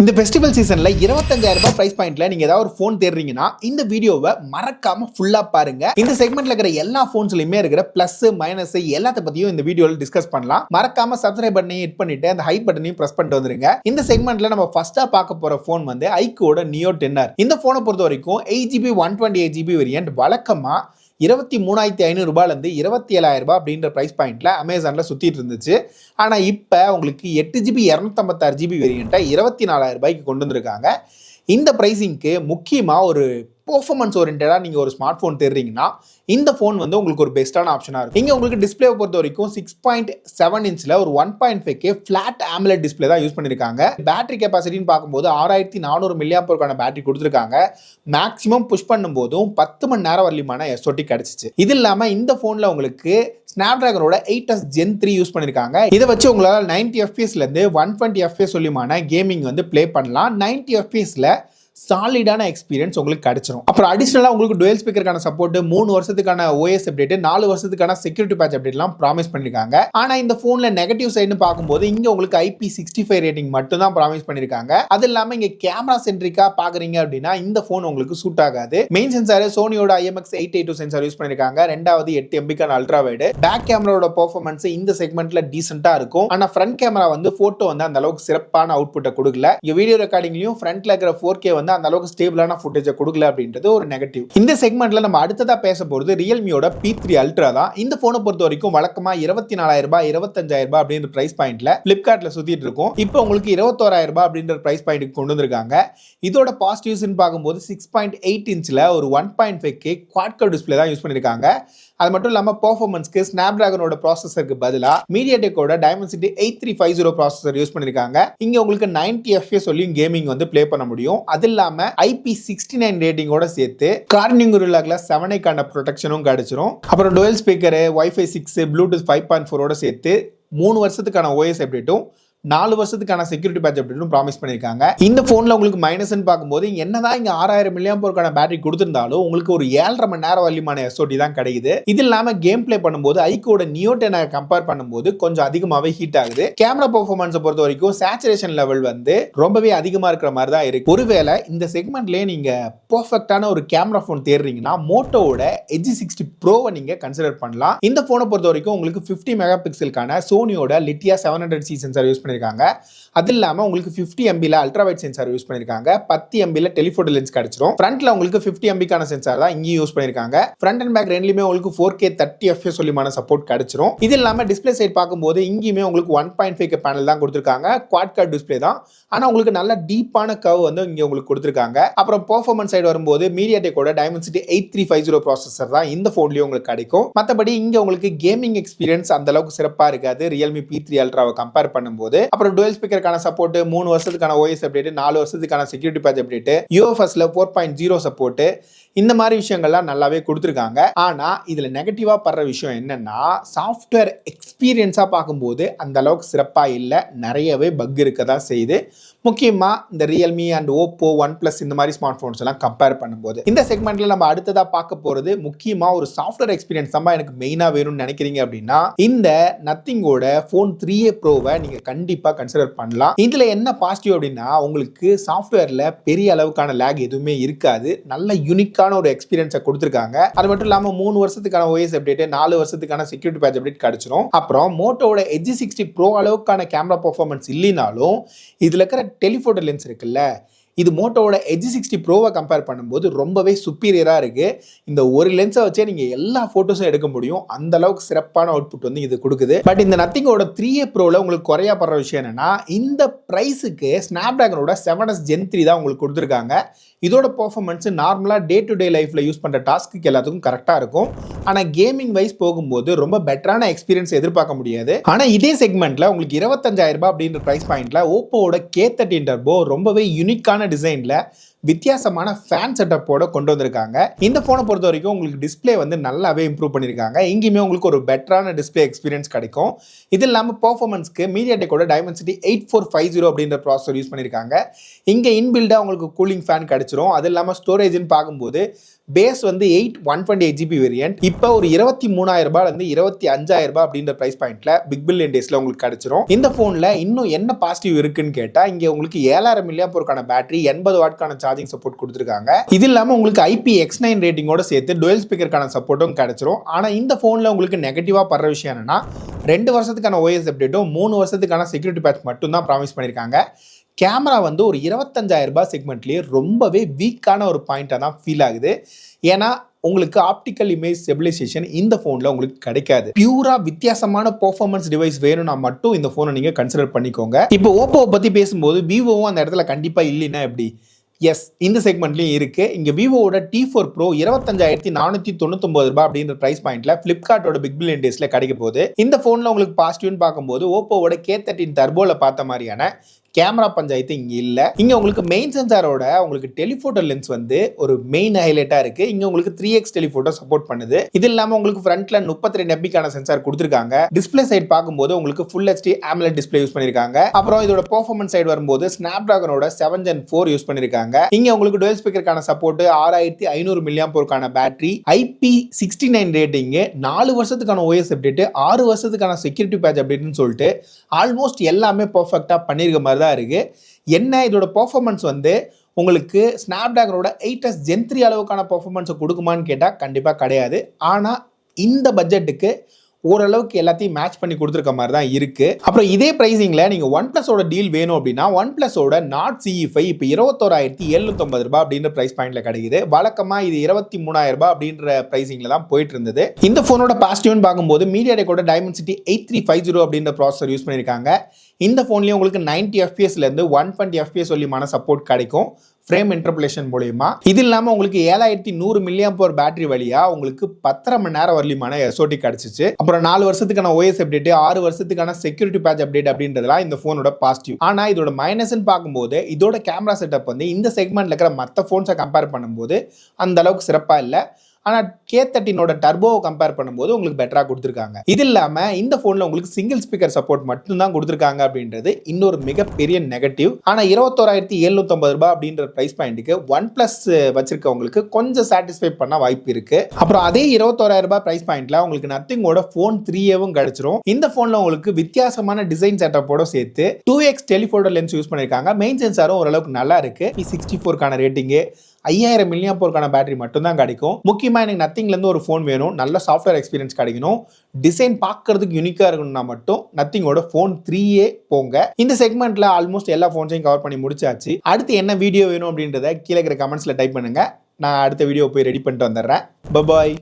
இந்த ஃபெஸ்டிவல் சீசன்ல 25000 ரூபாய் பிரைஸ் பாயிண்ட்ல நீங்க ஏதாவது ஒரு ஃபோன் தேடுறீங்கன்னா இந்த வீடியோவை மறக்காம ஃபுல்லா பாருங்க. இந்த செக்மெண்ட்ல இருக்கிற எல்லா ஃபோன்ஸ்லயுமே இருக்கிற பிளஸ் மைனஸ் எல்லாத்த பத்தியும் இந்த வீடியோல டிஸ்கஸ் பண்ணலாம். மறக்காம சப்ஸ்கிரைப் பட்டனையும் ஹிட் பண்ணிட்டு அந்த ஹை பட்டனையும் பிரஸ் பண்ணிட்டு வந்துருங்க. இந்த செக்மெண்ட்ல நம்ம ஃபர்ஸ்டா பார்க்க போற ஃபோன் வந்து ஐக்கோட நியோ 10R. இந்த போனை பொறுத்த வரைக்கும் 8GB 128GB வேரியன்ட் வழக்கமா 23,500 ரூபாயிலிருந்து 27,000 ரூபாய் அப்படின்ற பிரைஸ் பாயிண்ட்ல அமேசான்ல சுத்திட்டு இருந்துச்சு. ஆனா இப்ப உங்களுக்கு 8GB 256GB வேரியண்ட்டை 24,000 ரூபாய்க்கு கொண்டு வந்திருக்காங்க. இந்த பிரைசிங்க்கு முக்கியமா ஒரு பெர்ஃபார்மன்ஸ் ஓரியன்டா நீங்க ஒரு ஸ்மார்ட் போன் தேடுறீங்கன்னா இந்த போன் வந்து உங்களுக்கு ஒரு பெஸ்டான ஆப்ஷனா இருக்கும். இங்க உங்களுக்கு டிஸ்பிளே பொறுத்த வரைக்கும் 6.7 இன்ச்ல ஒரு 1.5K ஃபிளாட் AMOLED டிஸ்பிளே தான் யூஸ் பண்ணிருக்காங்க. பேட்டரி கெபாசிட்டின்னு பார்க்கும்போது 6400 mAh பேட்டரி கொடுத்துருக்காங்க. மேக்ஸிமம் புஷ் பண்ணும் போதும் 10 மணி நேரம் வரலியமான SOT கிடைச்சிச்சு. இது இல்லாம இந்த போன்ல உங்களுக்கு ஸ்னாப்டிராகனோட 8S Gen 3 யூஸ் பண்ணிருக்காங்க. இதை வச்சு உங்களால 90 FPS இருந்து 120 FPS வரலியமான கேமிங் வந்து பிளே பண்ணலாம். 90 FPSல சாலிடான எக்ஸ்பீரியன்ஸ் உங்களுக்கு கிடைச்சிரும். அப்புறம் அடிஷனலா உங்களுக்கு டுவெல் ஸ்பீக்கருக்கான சப்போர்ட், 3 வருஷத்துக்கான OS அப்டேட், 4 வருஷத்துக்கான செக்யூரிட்டி பேட்ச் அப்டேட்லாம் ப்ராமிஸ் பண்ணிருக்காங்க. ஆனா இந்த போன்ல நெகட்டிவ் சைடுன்னு பார்க்கும்போது இங்க உங்களுக்கு IP65 ரேட்டிங் மட்டும் தான் ப்ராமிஸ் பண்ணிருக்காங்க. அது இல்லாம இங்க கேமரா சென்ட்ரிக்கா பாக்குறீங்க அப்படின்னா இந்த போன் உங்களுக்கு சூட் ஆகாது. மெயின் சென்சார் சோனியோட IMX882 சென்சார் யூஸ் பண்ணிருக்காங்க. ரெண்டாவது 8MP அல்ட்ரா வைடு. பேக் கேமராவோட பெர்ஃபார்மன்ஸ் இந்த செக்மெண்ட்ல டீசென்ட்டா இருக்கும். ஆனா ஃப்ரண்ட் கேமரா வந்து போட்டோ வந்து அந்த அளவுக்கு சிறப்பான அவுட்புட்டை கொடுக்கல. இங்க வீடியோ ரெக்கார்டிங்லயும் ஃப்ரண்ட்ல இருக்கிற 4K வந்து அந்த அளவுக்கு ஸ்டேபிளான ஃபுட்டேஜ் கொடுக்கல அப்படின்றது ஒரு நெகட்டிவ். இந்த செக்மெண்ட்ல நம்ம அடுத்ததா பேச போறது ரியல்மியோட P3 Ultra தான். இந்த போனை பொறுத்த வரைக்கும் வழக்கமா 24,000 ரூபாய் 25,000 ரூபாய் அப்படின்ற பிரைஸ் பாயிண்ட்ல பிளிப்கார்ட்ல சுத்திட்டு இருக்கும். இப்போ உங்களுக்கு 21,000 ரூபாய் அப்படின்ற பிரைஸ் பாயிண்ட்க்கு கொண்டு வந்திருக்காங்க. இதோட பாசிட்டிவ்ஸ்னு பார்க்கும்போது 6.8 இன்ச்ல ஒரு 1.5K குவாட் கர்வ் டிஸ்பிளே தான் யூஸ் பண்ணிருக்காங்க. அது மட்டும் இல்லாம பெர்ஃபார்மன்ஸ்க்கு ஸ்னாப்டிராகனோட ப்ராசஸருக்கு பதிலா மீடியாடெக்கோட Dimensity 8350 ப்ராசஸர் யூஸ் பண்ணிருக்காங்க. இங்க உங்களுக்கு 90 FPS சொல்லியும் கேமிங் வந்து ப்ளே பண்ண முடியும். அது இல்லாம IP69 ரேட்டிங்கோட சேர்த்து கார்னிங் குரில்லால 7க்கான ப்ரொடெக்ஷனும் கிடைச்சிரும். அப்புறம் டுவெல் ஸ்பீக்கர், Wi-Fi 6, Bluetooth 5.4 ஓட சேர்த்து 3 வருஷத்துக்கான OS அப்டேட்டும் 4 வருஷத்துக்கான செக்யூரிட்டி பேட்ச் அப்டேட்டும் ப்ராமிஸ் பண்ணிருக்காங்க. இந்த போன்ல உங்களுக்கு மைனஸ்னு பார்க்கும்போது என்னதான் இங்க 6000 mAh பேட்டரி கொடுத்திருந்தாலும் உங்களுக்கு ஒரு 7.5 மணி நேரம் வரலியமான SOT தான் கிடைக்குது. இது இல்லாம கேம் பிளே பண்ணும்போது ஐக்கோட நியோ 10R கம்பேர் பண்ணும்போது கொஞ்சம் அதிகமாவே ஹீட் ஆகுது. கேமரா பெர்ஃபார்மன்ஸ் பொறுத்த வரைக்கும் சேச்சுரேஷன் லெவல் வந்து ரொம்பவே அதிகமா இருக்கிற மாதிரி தான் இருக்கு. ஒருவேளை இந்த செக்மெண்ட்லயே நீங்க பெர்ஃபெக்ட்டான ஒரு கேமரா போன் தேடுறீங்கன்னா மோட்டோவோட Edge 60 Proவை நீங்க கன்சிடர் பண்ணலாம். இந்த போனை பொறுத்த வரைக்கும் உங்களுக்கு 50 மெகா பிக்சலுக்கான சோனியோட லிட்டியா 700C சென்சார் யூஸ் பண்ணிருக்காங்க. அது இல்லாம உங்களுக்கு 50MBல அல்ட்ரா வைட் சென்சார் யூஸ் பண்ணிருக்காங்க. 10MBல டெலிஃபோட்டோ லென்ஸ் கிடைச்சிரும். ஃப்ரண்ட்ல உங்களுக்கு 50MBக்கான சென்சார் தான் இங்க யூஸ் பண்ணிருக்காங்க. ஃப்ரண்ட் அண்ட் பேக் ரெண்டுலயுமே உங்களுக்கு 4K 30 FPS சொல்லிமான சப்போர்ட் கிடைச்சிரும். இது இல்லாம டிஸ்பிளே சைடு பார்க்கும்போது இங்கேயுமே உங்களுக்கு 1.5K பேனல் தான் கொடுத்திருக்காங்க. குவாட் கர்வ் டிஸ்பிளே தான். ஆனா உங்களுக்கு நல்ல டீப்பான கர்வ் வந்து இங்க உங்களுக்கு கொடுத்திருக்காங்க. அப்புறம் பெர்ஃபார்மன்ஸ் சைடு வரும்போது மீடியாடெக்கோட Dimensity 8350 ப்ராசஸர் தான் இந்த போன்லயும் உங்களுக்கு கிடைக்கும். மத்தபடி இங்க உங்களுக்கு கேமிங் எக்ஸ்பீரியன்ஸ் அந்த அளவுக்கு சிறப்பா இருக்காது Realme P3 Ultraவை கம்பேர் பண்ணும்போது. அப்புறம் டுவெல் ஸ்பீக்கருக்கான சப்போர்ட், 3 வருஷத்துக்கான OS அப்டேட், 4 வருஷத்துக்கான செக்யூரிட்டி பேட்ச் அப்டேட், UFSல 4.0 சப்போர்ட், இந்த மாதிரி விஷயங்கள்லாம் நல்லாவே கொடுத்துருக்காங்க. ஆனா இதுல நெகட்டிவா படுற விஷயம் என்னன்னா சாஃப்ட்வேர் எக்ஸ்பீரியன்ஸா பார்க்கும்போது அந்த அளவுக்கு சிறப்பா இல்லை. நிறையவே பக் இருக்கதான் செய்யுது. முக்கியமா இந்த ரியல்மி அண்ட் ஓப்போ, OnePlus இந்த மாதிரி ஸ்மார்ட் போன்ஸ் எல்லாம் கம்பேர் பண்ணும்போது. இந்த செக்மெண்ட்ல நம்ம அடுத்ததா பார்க்க போறது முக்கியமா ஒரு சாஃப்ட்வேர் எக்ஸ்பீரியன்ஸ் தான் எனக்கு மெயினா வேணும்னு நினைக்கிறீங்க அப்படின்னா இந்த நத்திங்கோட போன் 3A Proவை நீங்க கண்டிப்பா கன்சிடர் பண்ணலாம். இதுல என்ன பாசிட்டிவ் அப்படின்னா உங்களுக்கு சாஃப்ட்வேர்ல பெரிய அளவுக்கான லேக் எதுவுமே இருக்காது. நல்ல யூனிக்கான ஒரு எக்ஸ்பீரியன்ஸை கொடுத்திருக்காங்க. அது மட்டும் இல்லாம 3 வருஷத்துக்கான OS அப்டேட், 4 வருஷத்துக்கான செக்யூரிட்டி பேட்ச் அப்டேட் கிடைச்சிரும். அப்புறம் மோட்டோவோட Edge 60 Pro அளவுக்கான கேமரா பெர்ஃபார்மன்ஸ் இல்லைனாலும் இதுல இருக்கிற டெலிஃபோட்டோ லென்ஸ் இருக்குல்ல, இது மோட்டோவோட Edge 60 Proவை கம்பேர் பண்ணும்போது ரொம்பவே சுப்பீரியரா இருக்கு. இந்த ஒரு லென்ஸை வச்சே நீங்க எல்லா போட்டோஸும் எடுக்க முடியும். அந்த அளவுக்கு சிறப்பான அவுட்புட் வந்து இது கொடுக்குது. பட் இந்த நத்திங்கோட 3A Proல உங்களுக்கு குறையா படுற விஷயம் என்னன்னா இந்த பிரைஸுக்கு ஸ்னாப்டிராகனோட 7S Gen 3 தான் உங்களுக்கு கொடுத்துருக்காங்க. இதோட பெர்ஃபார்மன்ஸ் நார்மலா டே டு டே லைஃப்ல யூஸ் பண்ற டாஸ்க்கு எல்லாத்துக்கும் கரெக்டா இருக்கும். ஆனா கேமிங் வைஸ் போகும்போது ரொம்ப பெட்டரான எக்ஸ்பீரியன்ஸ் எதிர்பார்க்க முடியாது. ஆனா இதே செக்மெண்ட்ல உங்களுக்கு 25,000 ரூபாய் அப்படின்ற பிரைஸ் பாயிண்ட்ல ஓப்போவோட K13 Turbo ரொம்பவே யூனிக்கான டிசைன்ல வித்தியாசமான ஃபேன் செட்டப்போட கொண்டு வந்திருக்காங்க. இந்த போனை பொறுத்த வரைக்கும் உங்களுக்கு டிஸ்பிளே வந்து நல்லாவே இம்ப்ரூவ் பண்ணியிருக்காங்க. இங்கேயுமே உங்களுக்கு ஒரு பெட்டரான டிஸ்பிளே எக்ஸ்பீரியன்ஸ் கிடைக்கும். இது இல்லாமல் பெர்ஃபார்மன்ஸ்க்கு மீடியாடெக்கோட டைமென்சிட்டி 8450 அப்படின்ற ப்ராசஸர் யூஸ் பண்ணியிருக்காங்க. இங்கே இன்பில்டாக உங்களுக்கு கூலிங் ஃபேன் கிடைச்சிரும். அது இல்லாமல் ஸ்டோரேஜ்னு பார்க்கும்போது பேஸ் வந்து 128GB வேரியன்ட் இப்போ ஒரு 23,000 ரூபாயிலிருந்து 25,000 ரூபாய் அப்படின்ற பிரைஸ் பாயிண்ட்ல பிக் பில்லியன் டேஸ்ல உங்களுக்கு கிடைச்சிரும். இந்த போன்ல இன்னும் என்ன பாசிட்டிவ் இருக்குன்னு கேட்டா, இங்க உங்களுக்கு 7000 mAh பேட்டரி 80 வாட்கான சார்ஜிங் சப்போர்ட் கொடுத்துருக்காங்க. இது இல்லாம உங்களுக்கு IPX9 ரேட்டிங்கோட சேர்த்து டுவெல் ஸ்பீக்கருக்கான சப்போர்ட்டும் கிடைச்சிரும். ஆனா இந்த போன்ல உங்களுக்கு நெகட்டிவா படுற விஷயம் என்னன்னா, 2 வருஷத்துக்கான OS அப்டேட்டும் 3 வருஷத்துக்கான செக்யூரிட்டி பேட்ச் மட்டும் தான் ப்ராமிஸ் பண்ணிருக்காங்க. கேமரா வந்து ஒரு 25,000 ரூபாய் செக்மெண்ட்லேயே ரொம்பவே வீக்கான ஒரு பாயிண்டாக தான் ஃபீல் ஆகுது. ஏன்னா உங்களுக்கு ஆப்டிக்கல் இமேஜ் ஸ்டெபிலைசேஷன் இந்த ஃபோனில் உங்களுக்கு கிடைக்காது. பியூரா வித்தியாசமான பெர்ஃபார்மன்ஸ் டிவைஸ் வேணும்னா மட்டும் இந்த ஃபோனை நீங்கள் கன்சிடர் பண்ணிக்கோங்க. இப்போ ஓப்போவை பற்றி பேசும்போது விவோவும் அந்த இடத்துல கண்டிப்பாக இல்லைன்னா எப்படி? எஸ், இந்த செக்மெண்ட்லையும் இருக்கு. இங்க விவோட T4 Pro 25,499 ரூபாய் அப்படின்ற பிரைஸ் பாயிண்ட்ல பிளிப்கார்ட்டோட பிக் பில்லியன் டேஸ்ல கிடைக்க போகுது. இந்த போன்ல உங்களுக்கு பாசிட்டிவ்னு பார்க்கும்போது ஓப்போவோட K13 டர்போல பார்த்த மாதிரியான கேமரா பஞ்சாயத்து இங்க இல்ல. இங்க உங்களுக்கு மெயின் சென்சாரோட உங்களுக்கு டெலிஃபோட்டோ லென்ஸ் வந்து ஒரு மெயின் ஹைலைட்டா இருக்கு. இங்க உங்களுக்கு 3x டெலிஃபோட்டோ சப்போர்ட் பண்ணுது. இது இல்லாம உங்களுக்கு ஃப்ரண்ட்ல 32 MB சென்சார் கொடுத்திருக்காங்க. டிஸ்பிளே சைடு பார்க்கும்போது உங்களுக்கு Full HD AMOLED display use பண்ணிருக்காங்க. அப்புறம் இதோட பெர்ஃபார்மன்ஸ் சைடு வரும்போது Snapdragonோட 7 Gen 4 யூஸ் பண்ணிருக்காங்க. இங்க உங்களுக்கு டுவெல் ஸ்பீக்கருக்கான support, 6500 mAh battery, IP69 rating, 4 வருஷத்துக்கான OS அப்டேட், 6 வருஷத்துக்கான செக்யூரிட்டி பேட்ச் அப்டேட்னு சொல்லிட்டு ஆல்மோஸ்ட் எல்லாமே பெர்ஃபெக்ட்டா பண்ணிருக்க மாதிரி தான் இருக்கு. என்ன இதோட பெர்ஃபார்மன்ஸ் வந்து உங்களுக்கு ஸ்னாப்டிராகனோட 8s Gen 3 அளவுக்கான பெர்ஃபார்மன்ஸை கொடுக்குமான்னு கேட்டால் கண்டிப்பாக கிடையாது. ஆனால் இந்த பட்ஜெட்டுக்கு ஓரளவுக்கு எல்லாத்தையும் மேட்ச் பண்ணி கொடுத்துருக்க மாதிரி தான் இருக்கு. அப்புறம் இதே பிரைசிங்ல நீங்க OnePlusஓட டீல் வேணும் அப்படின்னா OnePlusஓட Nord CE5 இப்போ 21,750 ரூபாய் அப்படின்ற பிரைஸ் பாயிண்ட்ல கிடைக்குது. வழக்கமா இது 23,000 ரூபாய் அப்படின்ற பிரைசிங்ல தான் போயிட்டு இருந்தது. இந்த போனோட பாசிட்டிவ்னு பார்க்கும்போது மீடியாடெக்கோட டைமென்சிட்டி 8350 அப்படின்ற ப்ராசஸர் யூஸ் பண்ணியிருக்காங்க. இந்த போன்லயும் உங்களுக்கு 90 FPS இருந்து 120 FPS வரையுமான சப்போர்ட் கிடைக்கும் ஃப்ரேம் இன்டர்போலேஷன் மூலமா. இது இல்லாமல் உங்களுக்கு 7100 mAh பேட்டரி வழியா உங்களுக்கு 10.5 மணி நேரம் வரலியுமான SOT கிடைச்சிச்சு. அப்புறம் 4 வருஷத்துக்கான OS அப்டேட், 6 வருஷத்துக்கான செக்யூரிட்டி பேட்ச் அப்டேட் அப்படின்றதுலாம் இந்த போனோட பாசிட்டிவ். ஆனா இதோட மைனஸ்ன்னு பார்க்கும்போது இதோட கேமரா செட்டப் வந்து இந்த செக்மெண்ட்ல இருக்கிற மற்ற போன்ஸை கம்பேர் பண்ணும்போது அந்த அளவுக்கு சிறப்பா இல்லை. ஆனால் K13ஓட டர்போவை கம்பேர் பண்ணும்போது உங்களுக்கு பெட்டராக கொடுத்துருக்காங்க. இது இல்லாமல் இந்த ஃபோனில் உங்களுக்கு சிங்கிள் ஸ்பீக்கர் சப்போர்ட் மட்டும்தான் கொடுத்துருக்காங்க அப்படின்றது இன்னொரு மிகப்பெரிய நெகட்டிவ். ஆனால் 21,750 ரூபாய் அப்படின்ற ப்ரைஸ் பாயிண்ட்டுக்கு OnePlus வச்சிருக்கவங்களுக்கு கொஞ்சம் சாட்டிஸ்ஃபை பண்ண வாய்ப்பு இருக்கு. அப்புறம் அதே 21,000 ரூபாய் ப்ரைஸ் பாயிண்ட்ல உங்களுக்கு நத்திங்கோட ஃபோன் 3Aவும் கிடைச்சிரும். இந்த ஃபோனில் உங்களுக்கு வித்தியாசமான டிசைன் செட்டப்போட சேர்த்து 2x டெலிஃபோட்டோ லென்ஸ் யூஸ் பண்ணியிருக்காங்க. மெயின் சென்சாரும் ஓரளவுக்கு நல்லா இருக்கு. P64க்கான ரேட்டிங்கு, 5000 mAh பேட்டரி மட்டும் தான் கிடைக்கும். முக்கியமா எனக்கு நத்திங்லேருந்து ஒரு ஃபோன் வேணும், நல்ல சாஃப்ட்வேர் எக்ஸ்பீரியன்ஸ் கிடைக்கணும், டிசைன் பார்க்கறதுக்கு யூனிக்கா இருக்கணும்னா மட்டும் நத்திங்கோட ஃபோன் 3A போங்க. இந்த செக்மெண்ட்ல ஆல்மோஸ்ட் எல்லா ஃபோன்ஸையும் கவர் பண்ணி முடிச்சாச்சு. அடுத்து என்ன வீடியோ வேணும் அப்படின்றத கீழே இருக்கிற கமெண்ட்ஸ்ல டைப் பண்ணுங்க. நான் அடுத்த வீடியோ போய் ரெடி பண்ணிட்டு வந்துடுறேன். பாய்.